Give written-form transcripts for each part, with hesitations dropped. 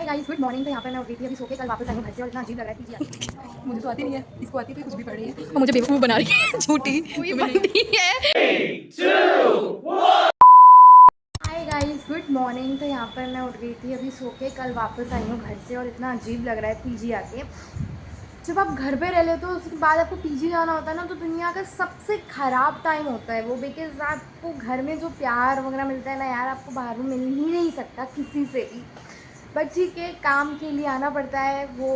Guys good morning. तो यहाँ पर मैं उठ गई थी अभी सो के, कल वापस आई हूँ घर से और इतना अजीब लग रहा है पीजी। मुझे तो आती नहीं है, इसको आती है तो कुछ भी पढ़ रही है और मुझे बेवकूफ़ बना रही है। झूठी बनती है। Hi guys good morning. तो यहाँ पर मैं उठ गई थी अभी सो के, कल वापस आई हूँ घर से और इतना अजीब लग रहा है पीजी आके। जब आप घर पे रह लेते हो उसके बाद आपको पीजी जाना होता है ना, तो दुनिया का सबसे ख़राब टाइम होता है वो, बिकॉज आपको घर में जो प्यार वगैरह मिलता है ना यार, आपको बाहर में मिल ही नहीं सकता किसी से भी। बट ठीक है, काम के लिए आना पड़ता है। वो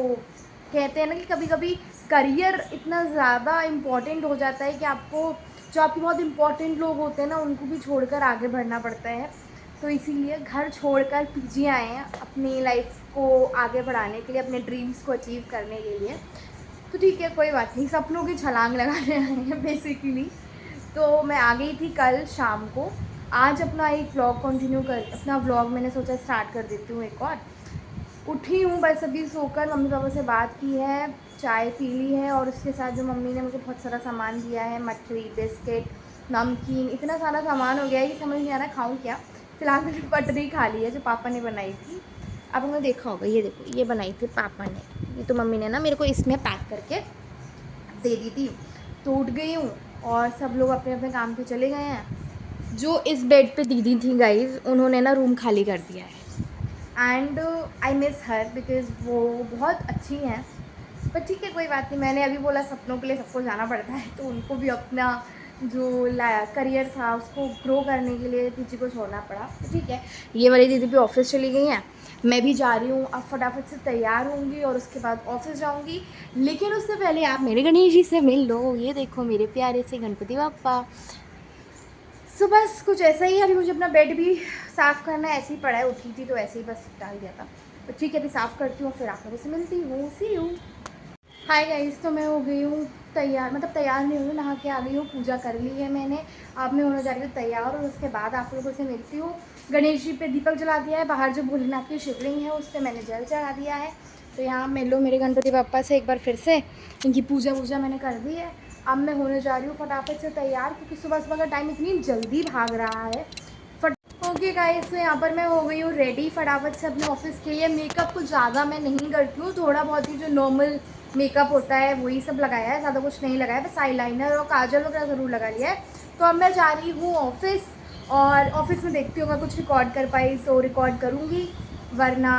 कहते हैं ना कि कभी कभी करियर इतना ज़्यादा इम्पॉर्टेंट हो जाता है कि आपको जो आपके बहुत इम्पॉर्टेंट लोग होते हैं ना उनको भी छोड़कर आगे बढ़ना पड़ता है। तो इसीलिए घर छोड़कर पीजी आए हैं अपनी लाइफ को आगे बढ़ाने के लिए, अपने ड्रीम्स को अचीव करने के लिए। तो ठीक है, कोई बात नहीं, सपनों की छलांग लगाने आए हैं बेसिकली। तो मैं आ गई थी कल शाम को। आज अपना एक व्लॉग कंटिन्यू कर, अपना व्लॉग मैंने सोचा स्टार्ट कर देती हूँ एक और। उठी हूँ बस अभी सोकर, मम्मी पापा से बात की है, चाय पी ली है और उसके साथ जो मम्मी ने मुझे बहुत सारा सामान दिया है, मठरी, बिस्किट, नमकीन, इतना सारा सामान हो गया है कि समझ नहीं आ रहा खाऊँ क्या। फिलहाल मैंने पटरी खा ली है जो पापा ने बनाई थी। अब उन्होंने देखा होगा, ये देखो ये बनाई थी पापा ने, ये तो मम्मी ने ना मेरे को इसमें पैक करके दे दी थी। तो उठ गई हूँ और सब लोग अपने अपने काम पे चले गए हैं। जो इस बेड पे दीदी थी गाइज, उन्होंने ना रूम खाली कर दिया है and I miss her because वो बहुत अच्छी हैं। पर ठीक है, कोई बात नहीं, मैंने अभी बोला सपनों के लिए सबको जाना पड़ता है, तो उनको भी अपना जो करियर था उसको ग्रो करने के लिए पीछे को छोड़ना पड़ा। तो ठीक है, ये वाली दीदी भी ऑफिस चली गई हैं, मैं भी जा रही हूँ। अब फटाफट से तैयार होंगी और उसके बाद ऑफिस जाऊँगी। लेकिन उससे पहले आप मेरे गणेश जी से मिल लो। ये देखो मेरे प्यारे से गणपति बाप्पा। सो बस कुछ ऐसा ही है। अभी मुझे अपना बेड भी साफ़ करना है, ऐसे ही पड़ा है, उठी थी तो ऐसे ही बस डाल दिया था। तो ठीक है, अभी साफ़ करती हूँ, फिर आप लोगों से मिलती हूँ। सी यू। हाय गाइस, तो मैं हो गई हूँ तैयार, मतलब तैयार नहीं हुई, नहा के आ गई हूँ, पूजा कर ली है मैंने। अब मैं होने जा रही हूँ तैयार और उसके बाद आप लोगों से मिलती हूँ। गणेश जी पे दीपक जला दिया है, बाहर जो भोलेनाथ की शिवलिंग है उस पर मैंने जल चढ़ा दिया है। तो यहाँ मिल लो मेरे गणपति बाप्पा से एक बार फिर से, इनकी पूजा वूजा मैंने कर दी है। अब मैं होने जा रही हूँ फटाफट से तैयार, क्योंकि सुबह सुबह का टाइम इतनी जल्दी भाग रहा है। ओके गाइस, तो यहाँ पर मैं हो गई हूँ रेडी फटाफट से अपने ऑफिस के लिए। मेकअप कुछ ज़्यादा मैं नहीं करती हूँ, थोड़ा बहुत ही जो नॉर्मल मेकअप होता है वही सब लगाया है, ज़्यादा कुछ नहीं लगाया, बस आईलाइनर और काजल वगैरह ज़रूर लगा लिया है। तो अब मैं जा रही हूँ ऑफिस और ऑफिस में देखती हूँ अगर कुछ रिकॉर्ड कर पाई तो रिकॉर्ड करूँगी, वरना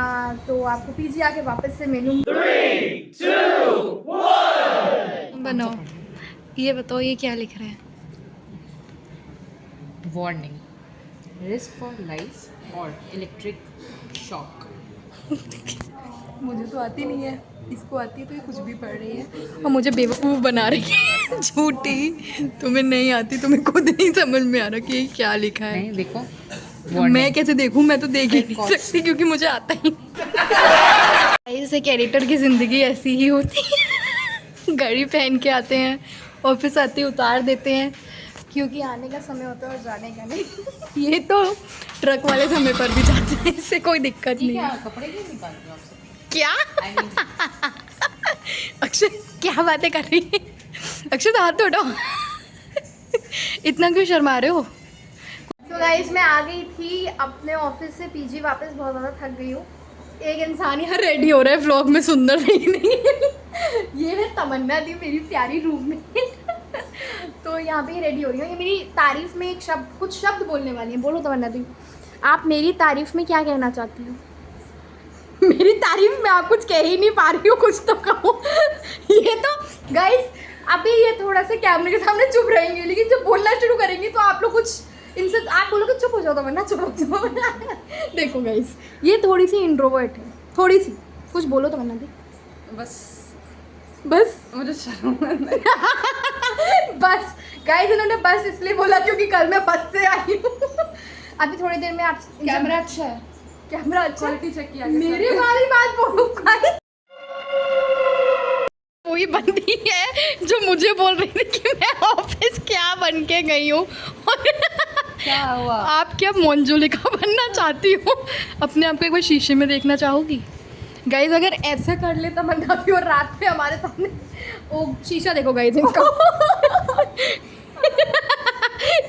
तो आपको पीजी आके वापस से मिलूँगी। 3, 2, 1 बनाओ। ये बताओ ये क्या लिख रहे हैं? वार्निंग, रिस्क फॉर लाइफ और इलेक्ट्रिक शॉक। मुझे तो आती नहीं है, इसको आती है तो ये कुछ भी पढ़ रही है और मुझे बेवकूफ़ बना रही है। झूठी, तुम्हें नहीं आती, तुम्हें खुद नहीं समझ में आ रहा कि ये क्या लिखा है। नहीं देखो, मैं कैसे देखूं, मैं तो देख ही नहीं सकती क्योंकि मुझे आता ही नहीं। ऐसे एक एडिटर की ज़िंदगी ऐसी ही होती है। घड़ी पहन के आते हैं, ऑफिस आते ही उतार देते हैं, क्योंकि आने का समय होता है और जाने का नहीं। ये तो ट्रक वाले समय पर भी जाते हैं, इससे कोई दिक्कत नहीं है। कपड़े क्यों निकाल रहे हो आप सब? क्या अक्षय क्या बातें कर रही है? अक्षय तो हाथ उठाओ। इतना क्यों शर्मा रहे हो? तो गाइस, मैं आ गई थी अपने ऑफिस से पीजी वापस, बहुत ज़्यादा थक गई हूँ। एक इंसान यहाँ रेडी हो रहा है व्लॉग में, सुंदर नहीं। ये है तमन्ना दी, मेरी प्यारी रूममेट। तो यहाँ पे रेडी हो रही हूँ। ये मेरी तारीफ में एक शब्द, कुछ शब्द बोलने वाली है। बोलो तमन्ना दी, आप मेरी तारीफ में क्या कहना चाहती हो? मेरी तारीफ में आप कुछ कह ही नहीं पा रही हो, कुछ तो कहो। ये तो गाइस अभी ये थोड़ा सा कैमरे के सामने चुप रहेंगे, लेकिन जब बोलना शुरू करेंगे तो आप लोग कुछ इनसे आप बोलोगे चुप हो जाओ, तो वरना चुप हो जाओ। देखो गाइस, ये थोड़ी सी इंट्रोवर्ट है, थोड़ी सी, कुछ बोलो तो वरना दी। बस मुझे शर्म बस गाइस, इन्होंने बस इसलिए बोला क्योंकि कल मैं बस से आई हूँ। अभी थोड़ी देर में आप, कैमरा अच्छा है, कैमरा अच्छा है, चेक किया मेरी वाली बात बोलो। कोई बंदी है जो मुझे बोल रही थी कि मैं ऑफिस क्या बन के गई हूँ। क्या हुआ? आप क्या मंजुलिका बनना चाहती हो? अपने आप को एक बार शीशे में देखना चाहोगी? गाइज अगर ऐसा कर ले तमन्ना भी और रात में हमारे सामने, ओ शीशा देखो गाइज इनका।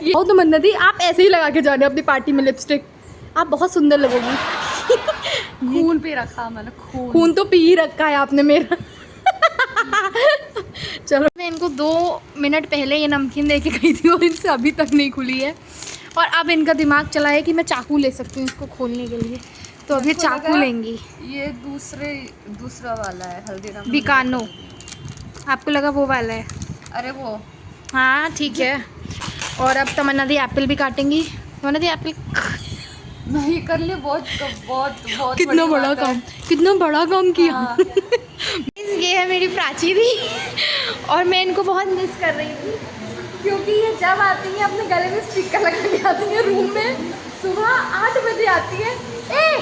ये तमन्ना दी, आप ऐसे ही लगा के जाने अपनी पार्टी में लिपस्टिक, आप बहुत सुंदर लगोगी। खून पे रखा मैंने, खून। खून तो पी ही रखा है आपने मेरा। चलो, मैं इनको 2 मिनट पहले ये नमकीन दे के गई थी और इनसे अभी तक नहीं खुली है। और अब इनका दिमाग चला है कि मैं चाकू ले सकती हूँ इसको खोलने के लिए, तो अब ये मेरे को चाकू लगा लेंगी। ये दूसरा वाला है हल्दीराम। बिकानो, आपको लगा वो वाला है? अरे वो हाँ ठीक है। और अब तमन्ना दी एप्पल भी काटेंगी। तमन्ना दी एप्पल नहीं कर लिए, बहुत बहुत बहुत कितना बड़ी बड़ा बात है। काम, कितना बड़ा काम किया। हाँ। ये है मेरी प्राची दी और मैं इनको बहुत मिस कर रही थी, क्योंकि ये जब आती है अपने गले में स्पीकर लगा के आती है रूम में। सुबह 8 बजे आती है। ए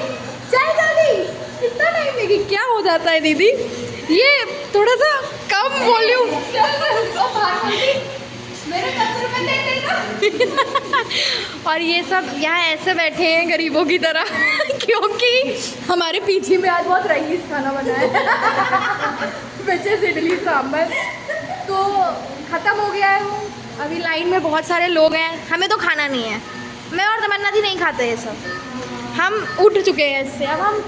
चाय दादी, कितना टाइम लेगी? क्या हो जाता है दीदी, ये थोड़ा सा कम वॉल्यूम। मेरे 10 रुपए दे देना। और ये सब यहाँ ऐसे बैठे हैं गरीबों की तरह क्योंकि हमारे पीछे में आज बहुत रईस खाना बना है बच्चे से इडली सांभर तो ख़त्म हो गया है वो। अभी लाइन में बहुत सारे लोग हैं, हमें तो खाना नहीं है। मैं और तमन्ना दी नहीं खाते ये सब, हम उठ चुके हैं इससे। अब हम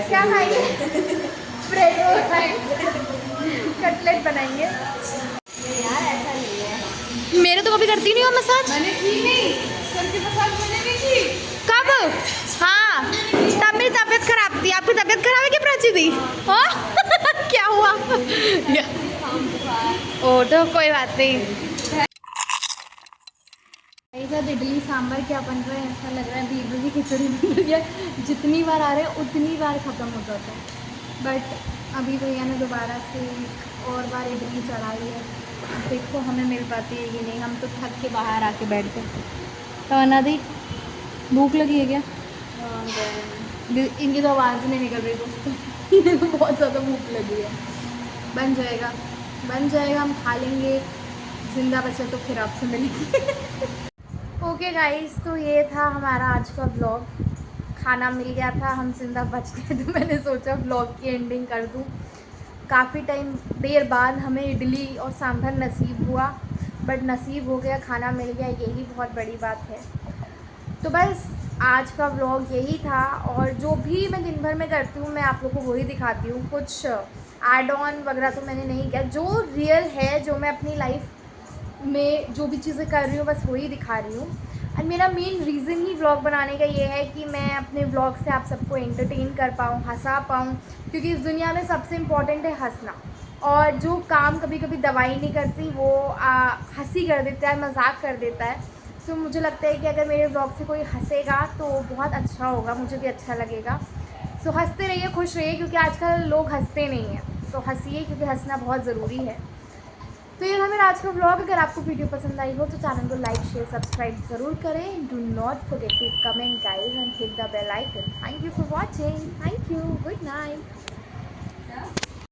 क्या खाएंगे? ब्रेड रोल खाएंगे, कटलेट बनाएंगे। यार ऐसा नहीं है, मेरे तो कभी करती नहीं हो मसाज। मैंने की नहीं, सर की मसाज मैंने नहीं की। कब? हाँ तब मेरी तबीयत खराब थी। आपकी तबीयत खराब है क्या प्राची दी? हाँ क्या हुआ? ओ तो कोई बात नहीं। इडली सांभर क्या बन रहा है, ऐसा लग रहा है अभी इडली खिचड़ी बन रही है। जितनी बार आ रहे हैं उतनी बार ख़त्म हो जाता है, बट अभी भैया ने दोबारा से और बार इडली चढ़ाई है। देखो हमें मिल पाती है कि नहीं, हम तो थक के बाहर आके बैठ गए। तो अना दी भूख लगी है क्या? इनकी तो आवाज़ नहीं निकल रही दोस्तों इनको बहुत ज़्यादा भूख लगी है। बन जाएगा, बन जाएगा, हम खा लेंगे। जिंदा बचे तो फिर आपसे मिलेंगे। ओके गाइस, तो ये था हमारा आज का ब्लॉग। खाना मिल गया था, हम जिंदा बच गए, तो मैंने सोचा ब्लॉग की एंडिंग कर दूँ। काफ़ी टाइम देर बाद हमें इडली और सांभर नसीब हुआ, बट नसीब हो गया, खाना मिल गया, यही बहुत बड़ी बात है। तो बस आज का व्लॉग यही था, और जो भी मैं दिन भर में करती हूँ मैं आप लोगों को वही दिखाती हूँ। कुछ ऐड ऑन वगैरह तो मैंने नहीं किया, जो रियल है, जो मैं अपनी लाइफ में जो भी चीज़ें कर रही हूँ बस वही दिखा रही हूँ। एंड मेरा मेन रीज़न ही व्लॉग बनाने का ये है कि मैं अपने व्लॉग से आप सबको एंटरटेन कर पाऊँ, हंसा पाऊँ, क्योंकि इस दुनिया में सबसे इम्पॉर्टेंट है हंसना। और जो काम कभी कभी दवाई नहीं करती वो हंसी कर देता है, मजाक कर देता है। तो मुझे लगता है कि अगर मेरे व्लॉग से कोई हंसेगा तो बहुत अच्छा होगा, मुझे भी अच्छा लगेगा। सो हंसते रहिए, खुश रहिए, क्योंकि आजकल लोग हंसते नहीं हैं। सो हंसिए, क्योंकि हंसना बहुत ज़रूरी है। तो ये था मेरा आज का व्लॉग। अगर आपको वीडियो पसंद आई हो तो चैनल को लाइक शेयर सब्सक्राइब ज़रूर करें। Do not forget to comment guys and hit the bell icon. Thank you for watching, thank you, good night.